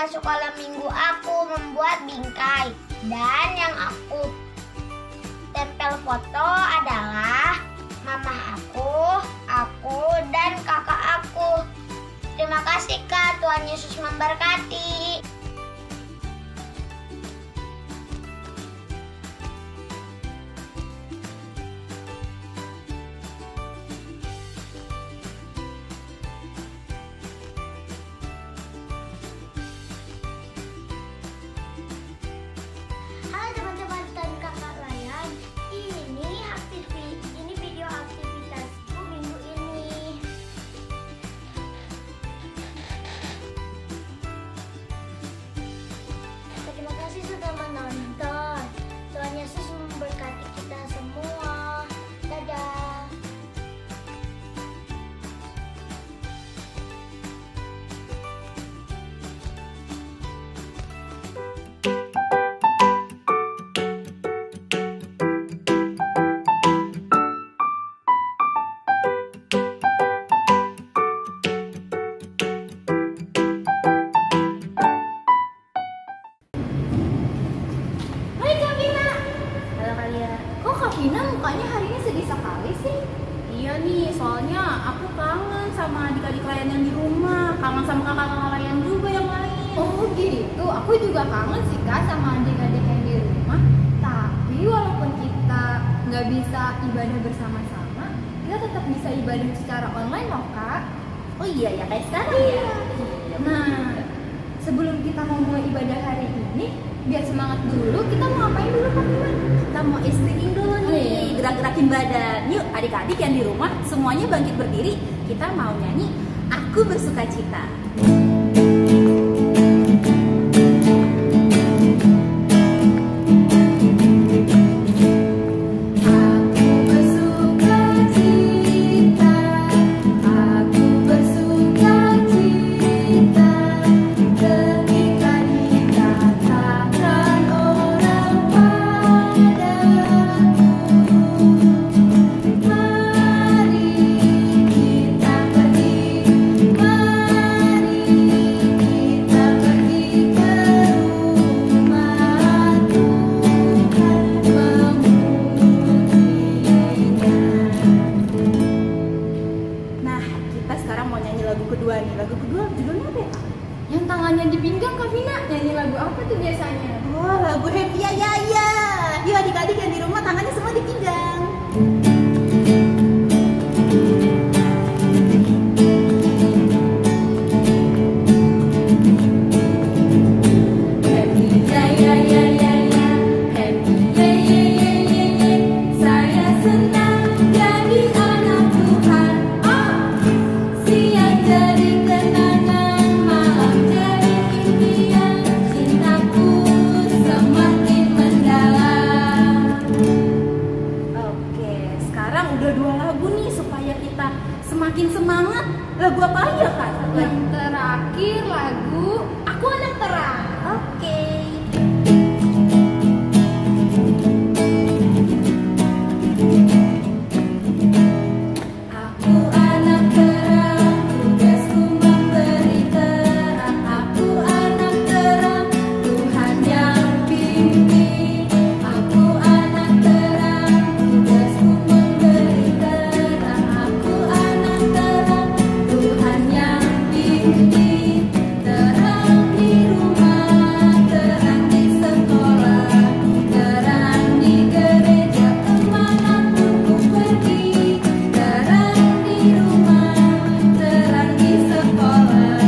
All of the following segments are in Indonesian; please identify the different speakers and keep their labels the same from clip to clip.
Speaker 1: tugas sekolah minggu aku membuat bingkai. Dan yang aku tempel foto adalah mama aku, dan kakak aku. Terima kasih Kak, Tuhan Yesus memberkati. Halo teman-teman dan kakak Layan, ini video aktivitasku minggu ini. Terima kasih sudah menonton. Tuhan Yesus memberkati kita semua. Dadah. Hai Kak Vina.
Speaker 2: Halo kalian.
Speaker 3: Kok Kak Vina mukanya hari ini sedih sekali sih?
Speaker 2: Iya nih, soalnya aku kangen sama adik-adik lain yang di rumah, kangen sama kakak-kakak lain juga yang lain.
Speaker 3: Oh gitu, aku juga kangen sih Kak sama adik-adik yang di rumah. Tapi walaupun kita nggak bisa ibadah bersama-sama, kita tetap bisa ibadah secara online loh Kak.
Speaker 2: Oh iya ya, kayak sekarang
Speaker 3: Iya.
Speaker 2: ya.
Speaker 3: Nah, sebelum kita mau mulai ibadah hari ini, biar semangat dulu, kita mau ngapain dulu Kak Vina?
Speaker 2: Kita mau stretching dulu nih, gerak-gerakin badan. Yuk adik-adik yang di rumah, semuanya bangkit berdiri. Kita mau nyanyi Aku Bersuka Cita. Nah, kita sekarang mau nyanyi lagu kedua nih. Lagu kedua judulnya apa ya, Kak?
Speaker 3: Yang tangannya di pinggang Kak Vina, nyanyi lagu apa tuh biasanya?
Speaker 2: Oh, lagu Happy Ya Ya Ya. Yuk adik-adik yang di rumah tangannya semua di pinggang. Happy ya ya ya ya ya. Happy ya ya ya ya ya. Saya senang jadi anak Tuhan. Oh, siang jadi kenangan, malam jadi impian. Cintaku semakin mendalam. Oke, sekarang udah dua lagu nih supaya kita semakin semangat. Lagu apa ya Kak?
Speaker 3: Yang terakhir lagu Aku Anak Terang.
Speaker 2: Oke. Aku anak terang, tugasku memberi terang. Aku anak terang, Tuhan yang pimpin. Aku anak terang, tugasku memberi terang. Aku anak terang, Tuhan yang pimpin. Terang di rumah, terang di sekolah, terang di gereja, kemanapun ku pergi. Terang di rumah, terang di sekolah,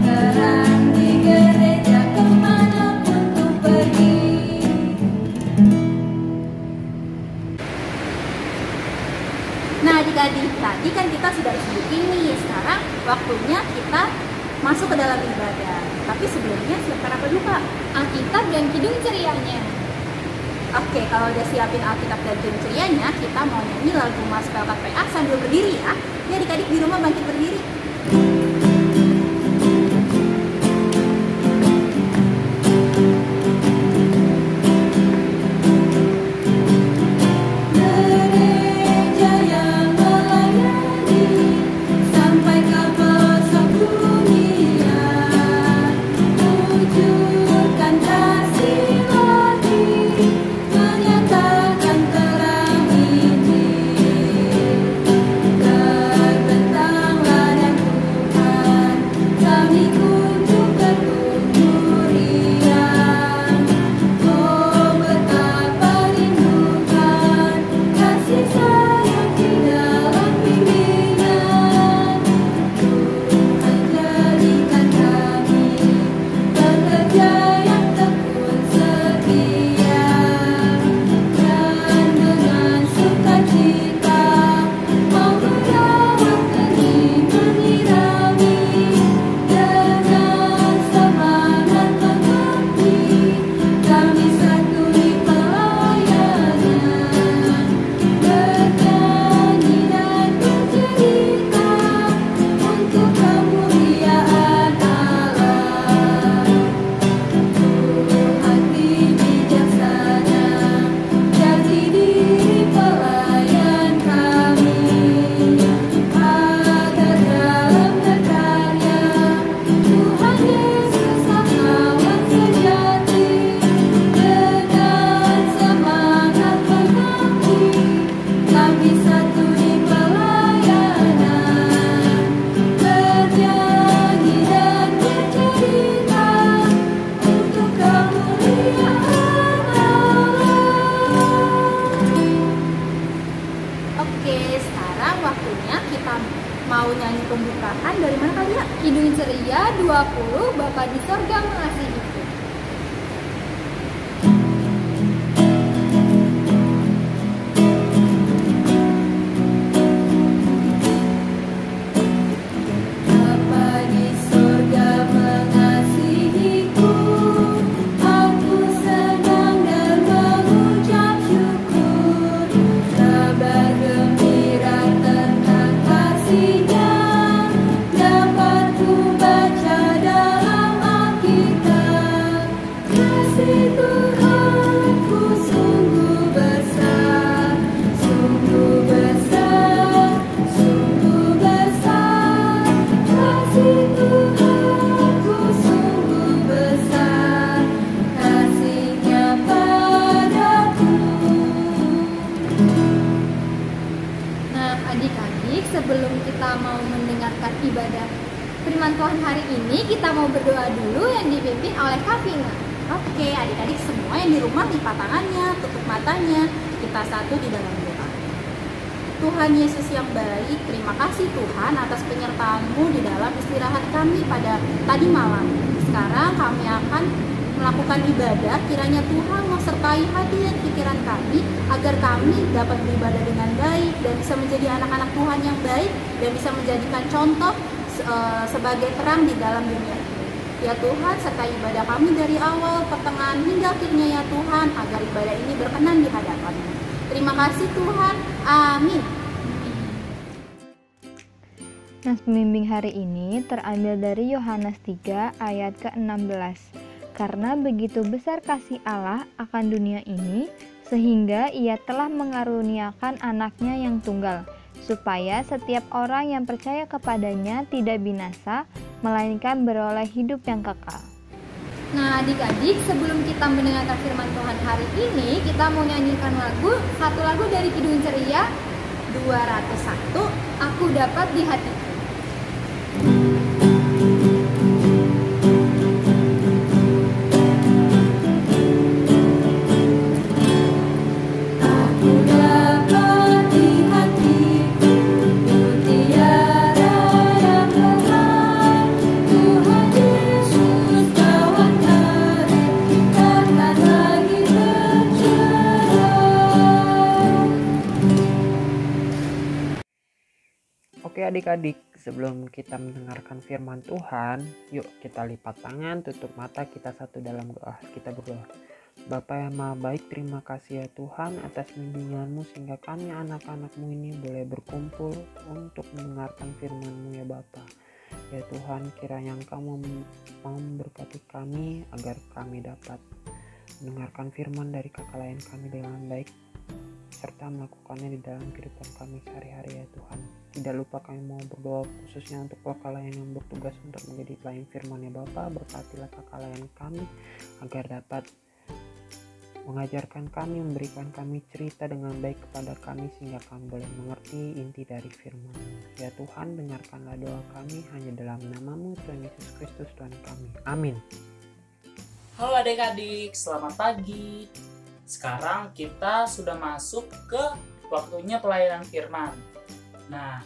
Speaker 2: terang di gereja, kemanapun ku pergi. Nah adik-adik, tadi kan kita sudah sebutin nih, sekarang waktunya kita masuk ke dalam ibadah. Tapi sebelumnya siapkan apa dulu Kak?
Speaker 3: Alkitab dan Kidung Cerianya.
Speaker 2: Oke, kalau udah siapin Alkitab dan Kidung Cerianya, kita mau nyanyi lagu Mas Pelkat PA sambil berdiri ya. Ini adik-adik di rumah bangkit berdiri. Gereja yang melayani sampai ke pelosok dunia. Oke, sekarang waktunya kita mau nyanyi pembukaan. Dari mana kali ya?
Speaker 3: Kidung Ceria 20 Bapa di Sorga Mengasihiku. Sebelum kita mau mendengarkan ibadah firman Tuhan hari ini, kita mau berdoa dulu yang dipimpin oleh Kak Vina.
Speaker 2: Oke, adik-adik semua yang di rumah lipat tangannya, tutup matanya. Kita satu di dalam doa. Tuhan Yesus yang baik, terima kasih Tuhan atas penyertaan-Mu di dalam istirahat kami pada tadi malam. Sekarang kami akan melakukan ibadah, kiranya Tuhan sertai hati dan pikiran kami agar kami dapat beribadah dengan baik dan bisa menjadi anak-anak Tuhan yang baik dan bisa menjadikan contoh sebagai terang di dalam dunia ini. Ya Tuhan, sertai ibadah kami dari awal, pertengahan hingga akhirnya ya Tuhan, agar ibadah ini berkenan di hadapan-Mu. Terima kasih Tuhan. Amin.
Speaker 4: Nas pembimbing hari ini terambil dari Yohanes 3 ayat ke-16. Karena begitu besar kasih Allah akan dunia ini, sehingga Ia telah mengaruniakan anaknya yang tunggal, supaya setiap orang yang percaya kepadanya tidak binasa, melainkan beroleh hidup yang kekal.
Speaker 3: Nah adik-adik, sebelum kita mendengarkan firman Tuhan hari ini, kita mau nyanyikan satu lagu dari Kidung Ceria 201, Aku Dapat di Hatiku.
Speaker 5: Oke adik-adik, sebelum kita mendengarkan firman Tuhan, yuk kita lipat tangan, tutup mata, kita satu dalam doa. Kita berdoa. Bapa yang Maha Baik, terima kasih ya Tuhan atas bimbingan-Mu sehingga kami anak-anak-Mu ini boleh berkumpul untuk mendengarkan firman-Mu ya Bapa. Ya Tuhan, kiranya Engkau memberkati kami agar kami dapat mendengarkan firman dari kakak lain kami dengan baik, serta melakukannya di dalam kehidupan kami sehari-hari ya Tuhan. Tidak lupa kami mau berdoa khususnya untuk kakak lain yang bertugas untuk menjadi pelayan firman ya Bapa. Berkatilah kakak lain kami agar dapat mengajarkan kami, memberikan kami cerita dengan baik kepada kami sehingga kami boleh mengerti inti dari firman. Ya Tuhan, dengarkanlah doa kami hanya dalam nama-Mu Tuhan Yesus Kristus Tuhan kami. Amin.
Speaker 6: Halo adik-adik, selamat pagi. Sekarang kita sudah masuk ke waktunya pelayanan firman. Nah,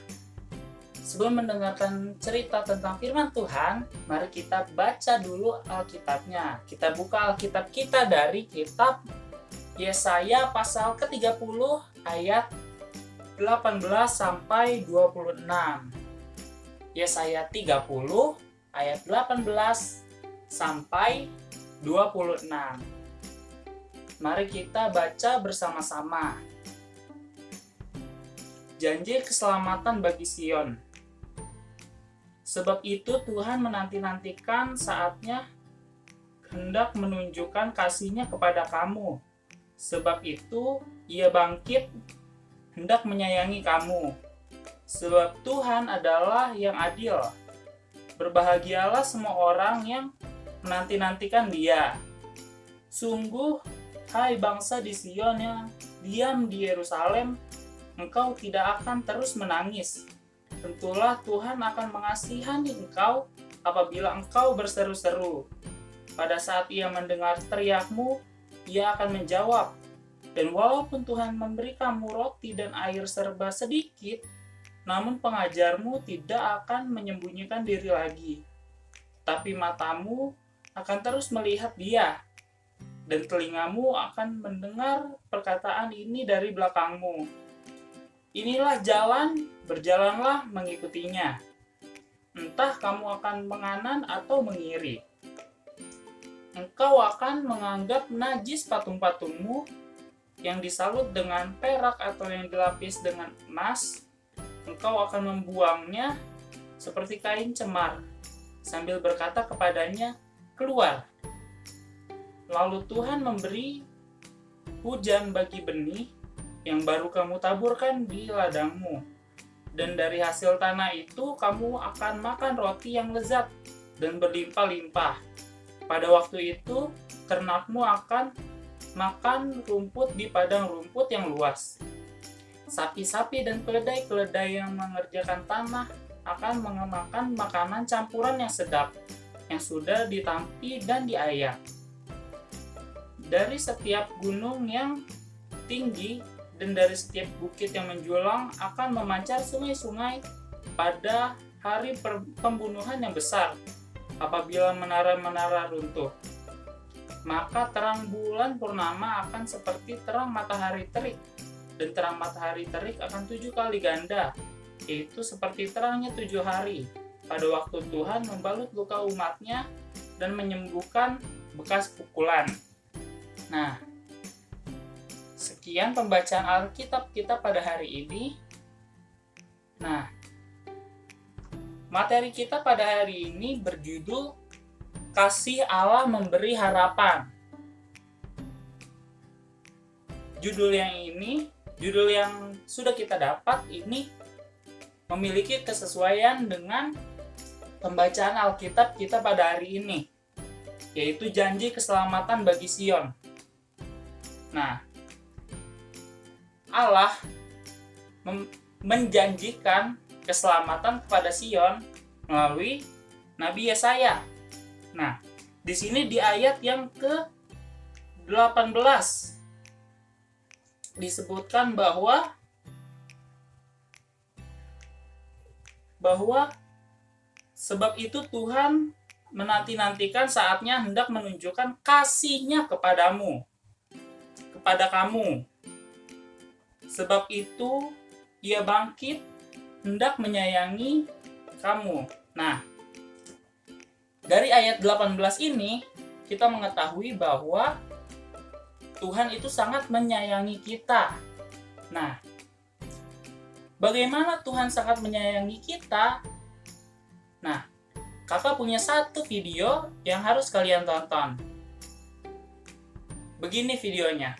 Speaker 6: sebelum mendengarkan cerita tentang firman Tuhan, mari kita baca dulu Alkitabnya. Kita buka Alkitab kita dari kitab Yesaya pasal ke-30 ayat 18 sampai 26. Yesaya 30 ayat 18 sampai 26. Mari kita baca bersama-sama. Janji keselamatan bagi Sion. Sebab itu Tuhan menanti-nantikan saatnya hendak menunjukkan kasih-Nya kepada kamu. Sebab itu Ia bangkit hendak menyayangi kamu. Sebab Tuhan adalah yang adil. Berbahagialah semua orang yang menanti-nantikan Dia. Sungguh, hai bangsa di Sion yang diam di Yerusalem, engkau tidak akan terus menangis. Tentulah Tuhan akan mengasihani engkau apabila engkau berseru-seru. Pada saat Ia mendengar teriakmu, Ia akan menjawab. Dan walaupun Tuhan memberi kamu roti dan air serba sedikit, namun pengajarmu tidak akan menyembunyikan diri lagi. Tapi matamu akan terus melihat Dia, dan telingamu akan mendengar perkataan ini dari belakangmu. Inilah jalan, berjalanlah mengikutinya. Entah kamu akan menganan atau mengiri. Engkau akan menganggap najis patung-patungmu yang disalut dengan perak atau yang dilapis dengan emas. Engkau akan membuangnya seperti kain cemar, sambil berkata kepadanya, "Keluar." Lalu Tuhan memberi hujan bagi benih yang baru kamu taburkan di ladangmu. Dan dari hasil tanah itu kamu akan makan roti yang lezat dan berlimpah-limpah. Pada waktu itu ternakmu akan makan rumput di padang rumput yang luas. Sapi-sapi dan keledai-keledai yang mengerjakan tanah akan memakan makanan campuran yang sedap, yang sudah ditampi dan diayak. Dari setiap gunung yang tinggi dan dari setiap bukit yang menjulang akan memancar sungai-sungai pada hari pembunuhan yang besar, apabila menara-menara runtuh. Maka terang bulan purnama akan seperti terang matahari terik, dan terang matahari terik akan 7 kali ganda, yaitu seperti terangnya 7 hari, pada waktu Tuhan membalut luka umatnya dan menyembuhkan bekas pukulan. Nah, sekian pembacaan Alkitab kita pada hari ini. Nah, materi kita pada hari ini berjudul Kasih Allah Memberi Harapan. Judul yang sudah kita dapat ini memiliki kesesuaian dengan pembacaan Alkitab kita pada hari ini, yaitu janji keselamatan bagi Sion. Nah, Allah menjanjikan keselamatan kepada Sion melalui Nabi Yesaya. Nah, di sini di ayat yang ke-18 disebutkan bahwa sebab itu Tuhan menanti-nantikan saatnya hendak menunjukkan kasih-Nya kepadamu, kepada kamu. Sebab itu Ia bangkit hendak menyayangi kamu. Nah, dari ayat 18 ini kita mengetahui bahwa Tuhan itu sangat menyayangi kita. Nah, bagaimana Tuhan sangat menyayangi kita? Nah, kakak punya satu video yang harus kalian tonton. Begini videonya.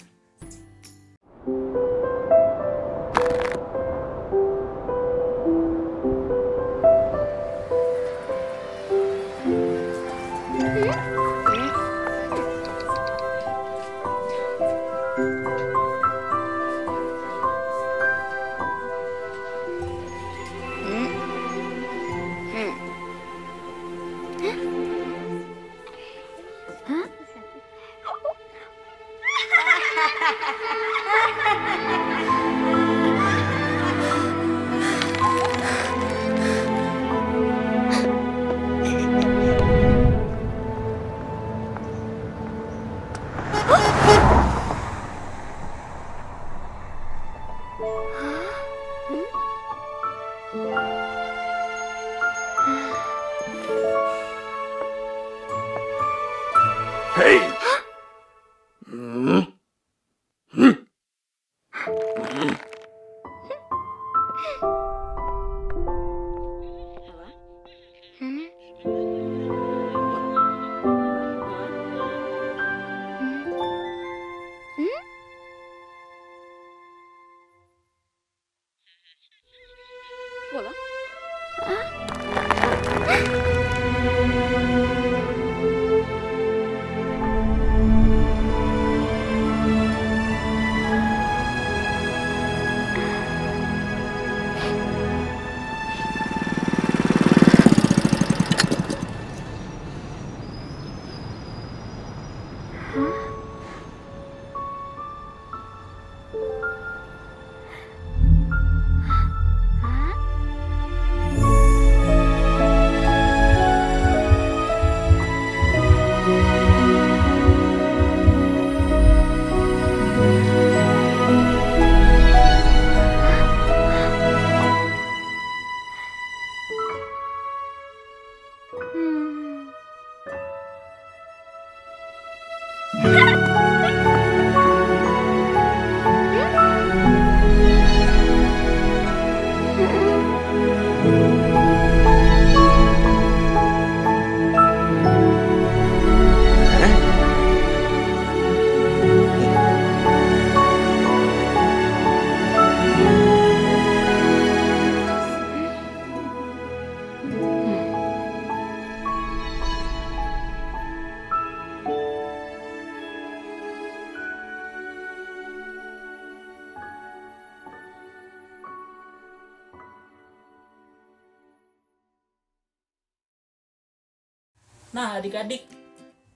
Speaker 6: Nah, adik-adik,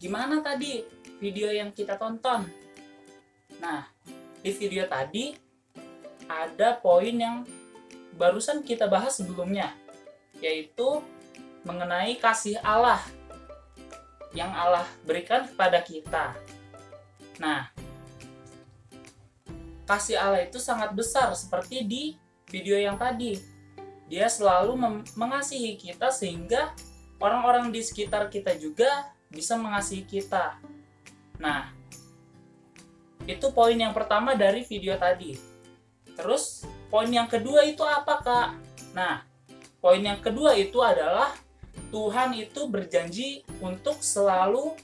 Speaker 6: gimana tadi video yang kita tonton? Nah, di video tadi ada poin yang barusan kita bahas sebelumnya, yaitu mengenai kasih Allah yang Allah berikan kepada kita. Nah, kasih Allah itu sangat besar seperti di video yang tadi. Dia selalu mengasihi kita sehingga orang-orang di sekitar kita juga bisa mengasihi kita. Nah, itu poin yang pertama dari video tadi. Terus, poin yang kedua itu apa, Kak? Nah, poin yang kedua itu adalah Tuhan itu berjanji untuk selalu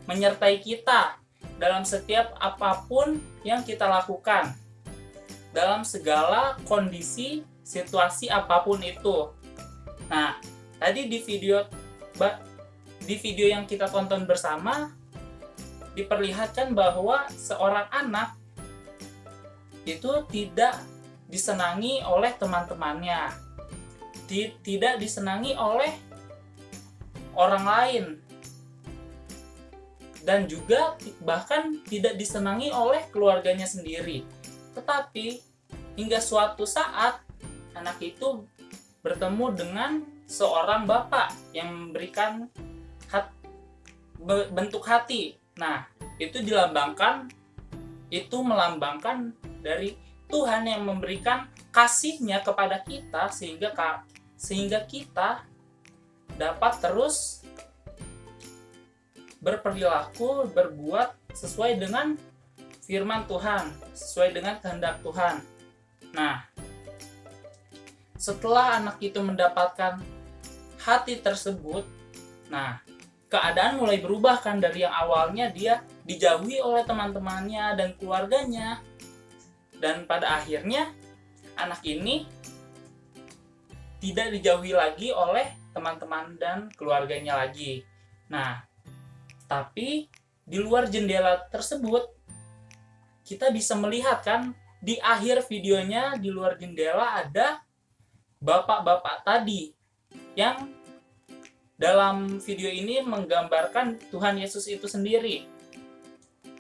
Speaker 6: menyertai kita dalam setiap apapun yang kita lakukan. Dalam segala kondisi, situasi apapun itu. Nah, tadi di video yang kita tonton bersama diperlihatkan bahwa seorang anak itu tidak disenangi oleh teman-temannya, tidak disenangi oleh orang lain, dan juga bahkan tidak disenangi oleh keluarganya sendiri. Tetapi hingga suatu saat anak itu bertemu dengan seorang bapak yang memberikan bentuk hati. Nah, itu melambangkan dari Tuhan yang memberikan kasih-Nya kepada kita sehingga kita dapat terus berperilaku, berbuat sesuai dengan firman Tuhan, sesuai dengan kehendak Tuhan. Nah, setelah anak itu mendapatkan hati tersebut, nah, keadaan mulai berubah kan, dari yang awalnya dia dijauhi oleh teman-temannya dan keluarganya, dan pada akhirnya anak ini tidak dijauhi lagi oleh teman-teman dan keluarganya lagi. Nah, tapi di luar jendela tersebut kita bisa melihat kan, di akhir videonya di luar jendela ada bapak-bapak tadi yang dalam video ini menggambarkan Tuhan Yesus itu sendiri.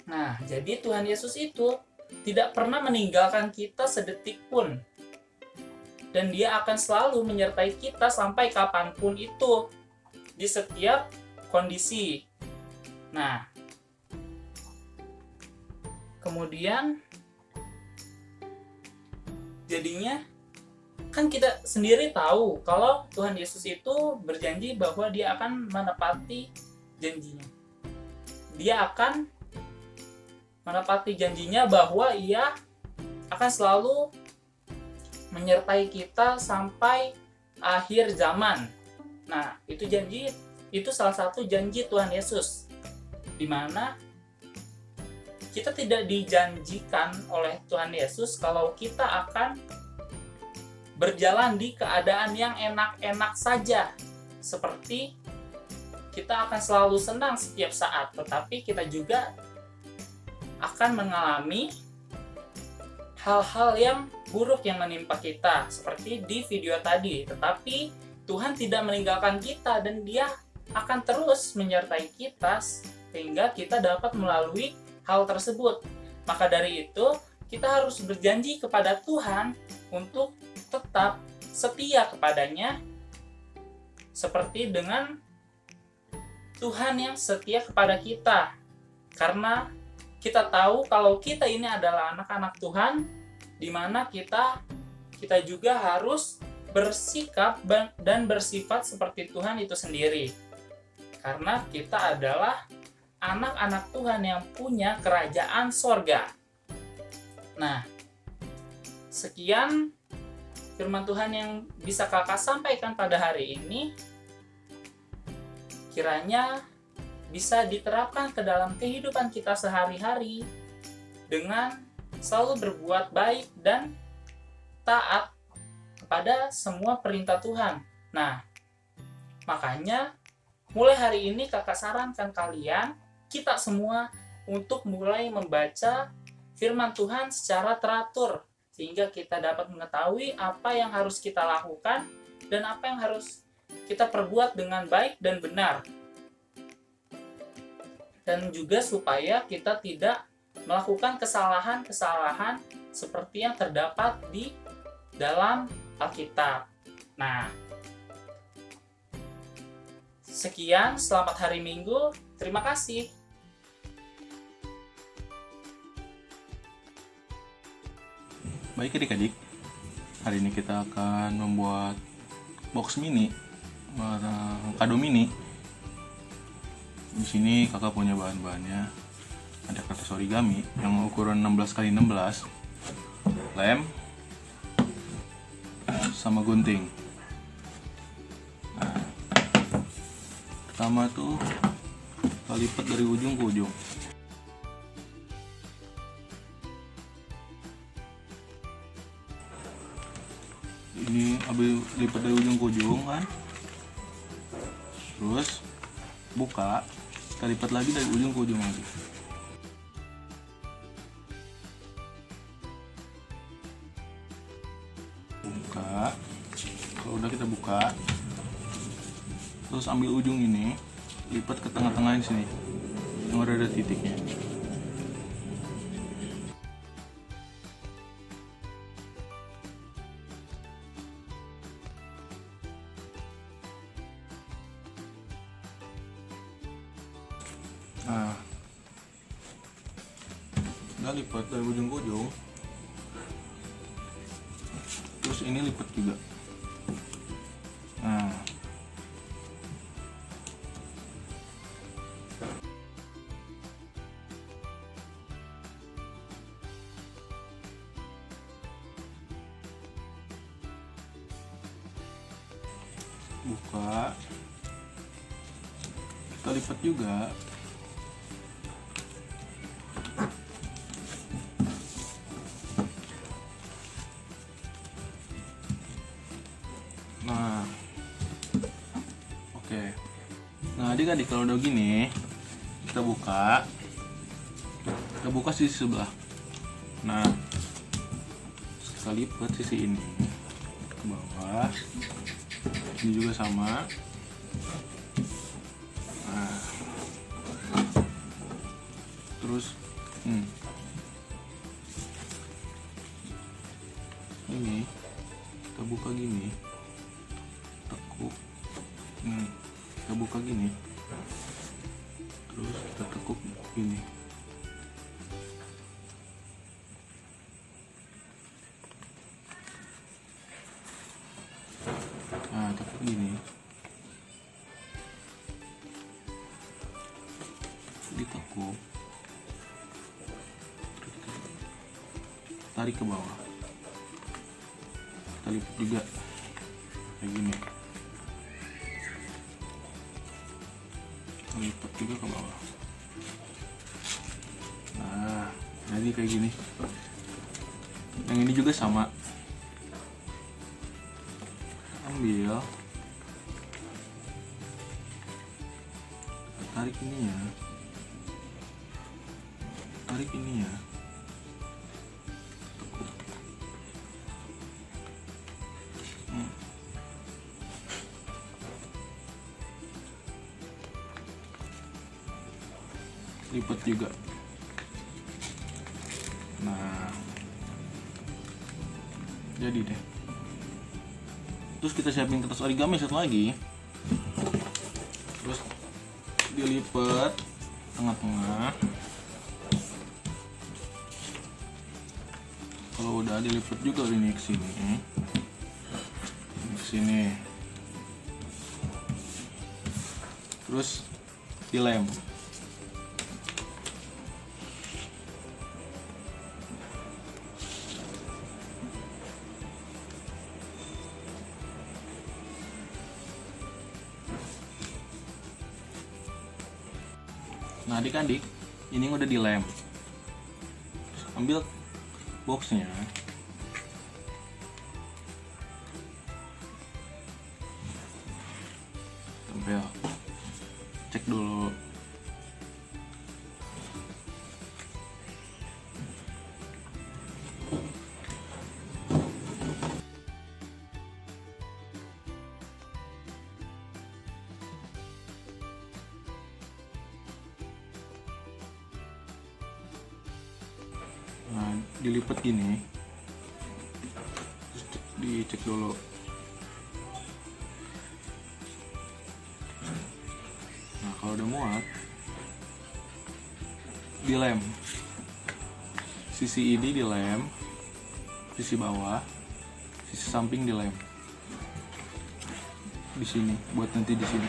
Speaker 6: Nah, jadi Tuhan Yesus itu tidak pernah meninggalkan kita sedetik pun. Dan Dia akan selalu menyertai kita sampai kapanpun itu, di setiap kondisi. Nah, kemudian jadinya kan kita sendiri tahu kalau Tuhan Yesus itu berjanji bahwa Dia akan menepati janjinya. Dia akan menepati janjinya bahwa Ia akan selalu menyertai kita sampai akhir zaman. Nah, itu salah satu janji Tuhan Yesus, di mana kita tidak dijanjikan oleh Tuhan Yesus kalau kita akan berjalan di keadaan yang enak-enak saja, seperti kita akan selalu senang setiap saat, tetapi kita juga akan mengalami hal-hal yang buruk yang menimpa kita, seperti di video tadi. Tetapi Tuhan tidak meninggalkan kita dan Dia akan terus menyertai kita sehingga kita dapat melalui hal tersebut. Maka dari itu, kita harus berjanji kepada Tuhan untuk tetap setia kepadanya, seperti dengan Tuhan yang setia kepada kita. Karena kita tahu kalau kita ini adalah anak-anak Tuhan, di mana kita juga harus bersikap dan bersifat seperti Tuhan itu sendiri. Karena kita adalah anak-anak Tuhan yang punya kerajaan sorga. Nah, sekian firman Tuhan yang bisa kakak sampaikan pada hari ini. Kiranya bisa diterapkan ke dalam kehidupan kita sehari-hari dengan selalu berbuat baik dan taat kepada semua perintah Tuhan. Nah, makanya mulai hari ini kakak sarankan kalian, kita semua, untuk mulai membaca firman Tuhan secara teratur, sehingga kita dapat mengetahui apa yang harus kita lakukan dan apa yang harus kita perbuat dengan baik dan benar. dan juga supaya kita tidak melakukan kesalahan-kesalahan seperti yang terdapat di dalam Alkitab. Nah, sekian, selamat hari Minggu. Terima kasih.
Speaker 7: Baik adik-adik, hari ini kita akan membuat box mini, kado mini. Di sini kakak punya bahan-bahannya. Ada kertas origami yang ukuran 16x16, lem, sama gunting. Nah, pertama tuh kita lipat dari ujung ke ujung. Ini habis lipat dari ujung ke ujung kan, terus buka, kita lipat lagi dari ujung ke ujung lagi. Buka, kalau udah kita buka, terus ambil ujung ini, lipat ke tengah-tengah sini, yang ada titiknya. Nah, udah lipat dari ujung ke ujung, terus ini lipat juga. Nah, buka, kita lipat juga. Nah, oke. Nah, adik-adik, kalau udah gini, kita buka sisi sebelah. Nah, kita lipat sisi ini ke bawah. Ini juga sama. Nah, terus ini kita buka gini, tekuk. Kita buka gini, terus kita tekuk gini. Nah, tekuk gini, ditekuk, tarik ke bawah, kita lipat juga kayak gini, lipat juga ke bawah. Nah, jadi kayak gini. Yang ini juga sama, ambil, tarik ininya, tarik ininya, lipat juga. Nah, jadi deh. Terus kita siapin kertas origami satu lagi, terus dilipat tengah-tengah. Kalau udah dilipat juga ini ke sini, ke sini, terus dilem. Nah, adik-adik, ini udah dilem. Ambil boxnya, tempel, cek dulu. dilipat gini, terus dicek dulu. Nah kalau udah muat, dilem. Sisi ini dilem, sisi bawah, sisi samping dilem. Di sini, buat nanti di sini.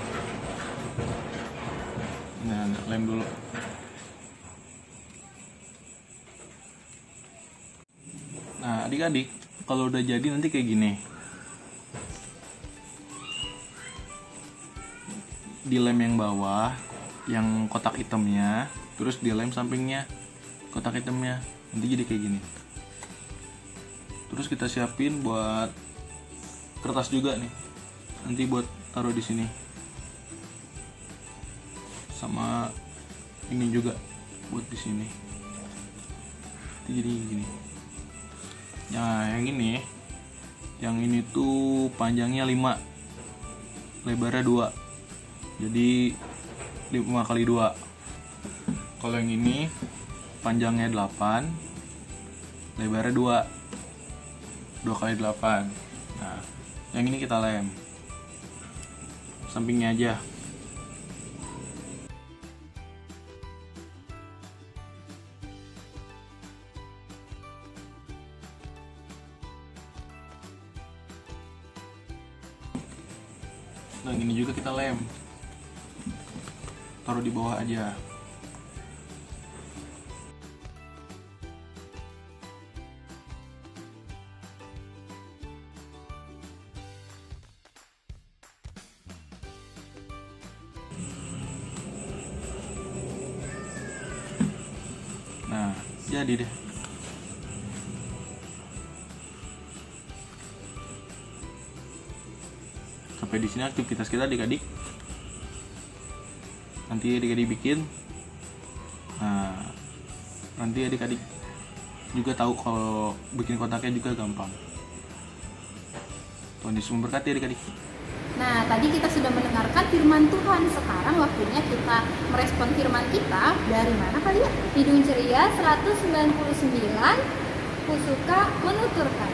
Speaker 7: Nah, lem dulu. Nah, adik-adik, kalau udah jadi nanti kayak gini. Dilem yang bawah, yang kotak hitamnya, terus dilem sampingnya, kotak hitamnya. Nanti jadi kayak gini. Terus kita siapin buat kertas juga nih. Nanti buat taruh di sini. Sama ini juga buat di sini. Nanti jadi gini. Nah, yang ini tuh panjangnya 5, lebarnya 2. Jadi 5 kali 2. Kalau yang ini panjangnya 8, lebarnya 2 kali 8. Nah, yang ini kita lem sampingnya aja. Nah, ini juga kita lem, taruh di bawah aja. Nah, jadi deh. Sampai di sini aktivitas kita adik-adik. Nanti adik-adik bikin. Nah, nanti adik-adik juga tahu kalau bikin kotaknya juga gampang. Tuhan Yesus memberkati adik-adik.
Speaker 2: Nah, tadi kita sudah mendengarkan firman Tuhan. Sekarang waktunya kita merespon firman kita. Dari mana kali ya?
Speaker 3: Hidung Ceria 199, Kusuka menuturkan.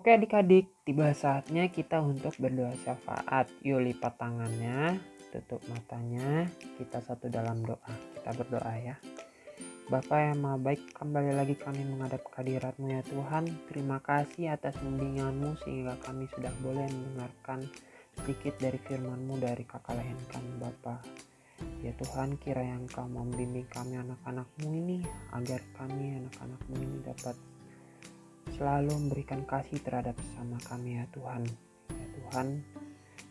Speaker 5: Oke adik-adik, tiba saatnya kita untuk berdoa syafaat. Yuk lipat tangannya, tutup matanya, kita satu dalam doa. Kita berdoa ya. Bapa yang Maha Baik, kembali lagi kami menghadap kehadirat-Mu ya Tuhan. Terima kasih atas bimbingan-Mu sehingga kami sudah boleh mendengarkan sedikit dari firman-Mu dari kakak lain kami Bapa. Ya Tuhan, kiranya Engkau membimbing kami anak-anak-Mu ini, agar kami anak-anak-Mu ini dapat selalu memberikan kasih terhadap sesama kami ya Tuhan. Ya Tuhan,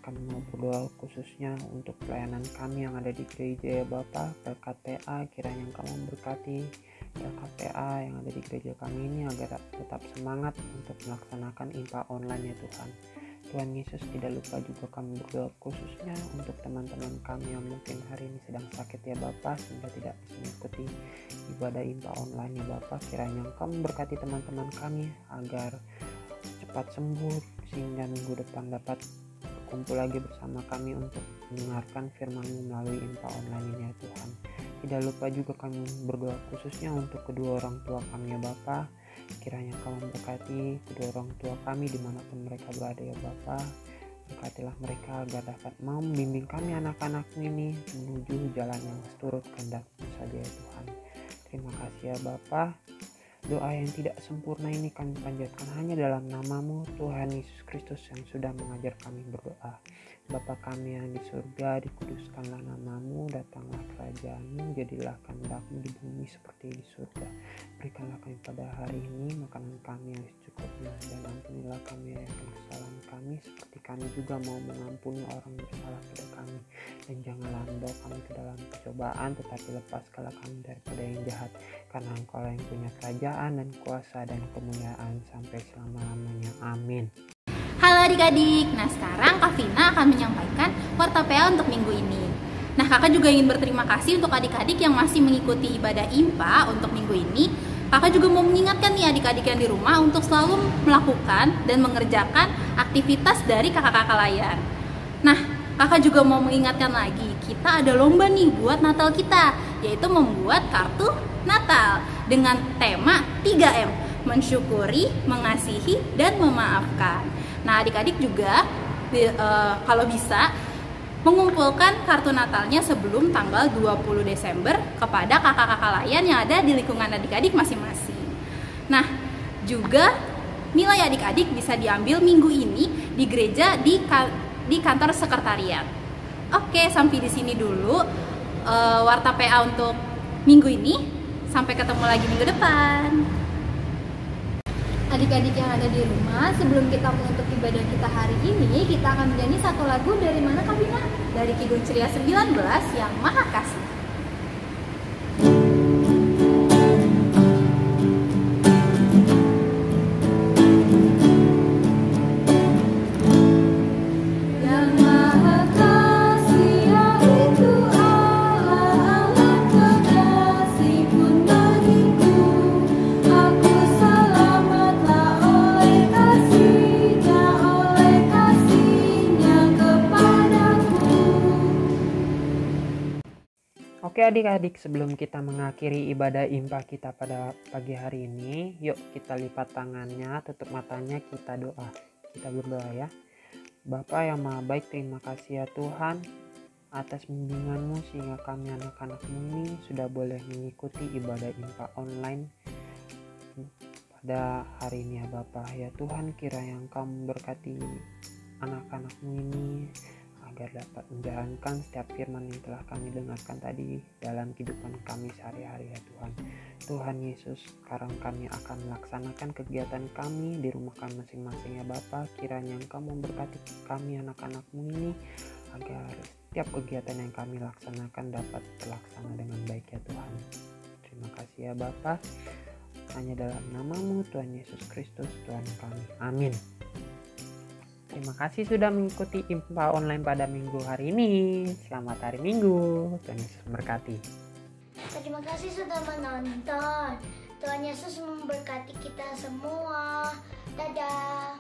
Speaker 5: kami mau berdoa khususnya untuk pelayanan kami yang ada di gereja ya Bapa, PKTA, kiranya Engkau memberkati PKTA yang ada di gereja kami ini agar tetap semangat untuk melaksanakan IMPA online ya Tuhan. Tuhan Yesus, tidak lupa juga kami berdoa khususnya untuk teman-teman kami yang mungkin hari ini sedang sakit ya Bapa, sehingga tidak bisa mengikuti ibadah IMPA online ya Bapa. Kiranya Engkau memberkati teman-teman kami agar cepat sembuh sehingga minggu depan dapat berkumpul lagi bersama kami untuk mendengarkan firman-Mu melalui IMPA online ini ya Tuhan. Tidak lupa juga kami berdoa khususnya untuk kedua orang tua kami ya Bapa. Kiranya Kau memberkati kedua orang tua kami dimanapun mereka berada ya Bapa. Berkatilah mereka agar dapat membimbing kami anak-anakmu ini menuju jalan yang seturut kehendak-Mu saja ya Tuhan. Terima kasih ya Bapa. Doa yang tidak sempurna ini kami panjatkan hanya dalam nama-Mu Tuhan Yesus Kristus yang sudah mengajar kami berdoa. Bapa kami yang di surga, dikuduskanlah nama-Mu, datanglah kerajaan-Mu, jadilah kehendak-Mu di bumi seperti di surga. Berikanlah kami pada hari ini makanan kami yang secukupnya, dan ampunilah kami akan kesalahan kami seperti kami juga mau mengampuni orang yang bersalah pada kami. Dan janganlah membawa kami ke dalam percobaan, tetapi lepaskanlah kami daripada yang jahat, karena Engkau yang punya kerajaan dan kuasa dan kemuliaan sampai selama-lamanya. Amin.
Speaker 2: Halo adik-adik, nah sekarang Kak Vina akan menyampaikan warta PA untuk minggu ini. Nah kakak juga ingin berterima kasih untuk adik-adik yang masih mengikuti ibadah IMPA untuk minggu ini. Kakak juga mau mengingatkan nih adik-adik yang di rumah untuk selalu melakukan dan mengerjakan aktivitas dari kakak-kakak layar. Nah kakak juga mau mengingatkan lagi, kita ada lomba nih buat Natal kita, yaitu membuat kartu Natal dengan tema 3M, mensyukuri, mengasihi, dan memaafkan. Nah adik-adik juga kalau bisa mengumpulkan kartu Natalnya sebelum tanggal 20 Desember kepada kakak-kakak layan yang ada di lingkungan adik-adik masing-masing. Nah juga nilai adik-adik bisa diambil minggu ini di gereja di kantor sekretariat. Oke, sampai di sini dulu warta PA untuk minggu ini. Sampai ketemu lagi minggu depan.
Speaker 3: Adik-adik yang ada di rumah, sebelum kita menutup ibadah kita hari ini, kita akan menyanyi satu lagu dari mana Kak Vina?
Speaker 2: Dari Kidung Ceria 19 yang Maha Kasih.
Speaker 5: Oke adik-adik, sebelum kita mengakhiri ibadah IMPA kita pada pagi hari ini, yuk kita lipat tangannya, tutup matanya, kita doa. Kita berdoa ya. Bapa yang Maha Baik, terima kasih ya Tuhan atas bimbingan-Mu sehingga kami anak-anak-Mu ini sudah boleh mengikuti ibadah IMPA online pada hari ini ya Bapa. Ya Tuhan, kiranya Engkau memberkati anak-anak-Mu ini agar dapat menjalankan setiap firman yang telah kami dengarkan tadi dalam kehidupan kami sehari-hari ya Tuhan. Tuhan Yesus, sekarang kami akan melaksanakan kegiatan kami di rumah kami masing-masing ya Bapa. Kiranya Engkau memberkati kami anak-anak-Mu ini agar setiap kegiatan yang kami laksanakan dapat terlaksana dengan baik ya Tuhan. Terima kasih ya Bapa. Hanya dalam nama-Mu Tuhan Yesus Kristus Tuhan kami. Amin. Terima kasih sudah mengikuti IMPA online pada minggu hari ini. Selamat hari Minggu. Tuhan Yesus memberkati.
Speaker 1: Terima kasih sudah menonton. Tuhan Yesus memberkati kita semua. Dadah.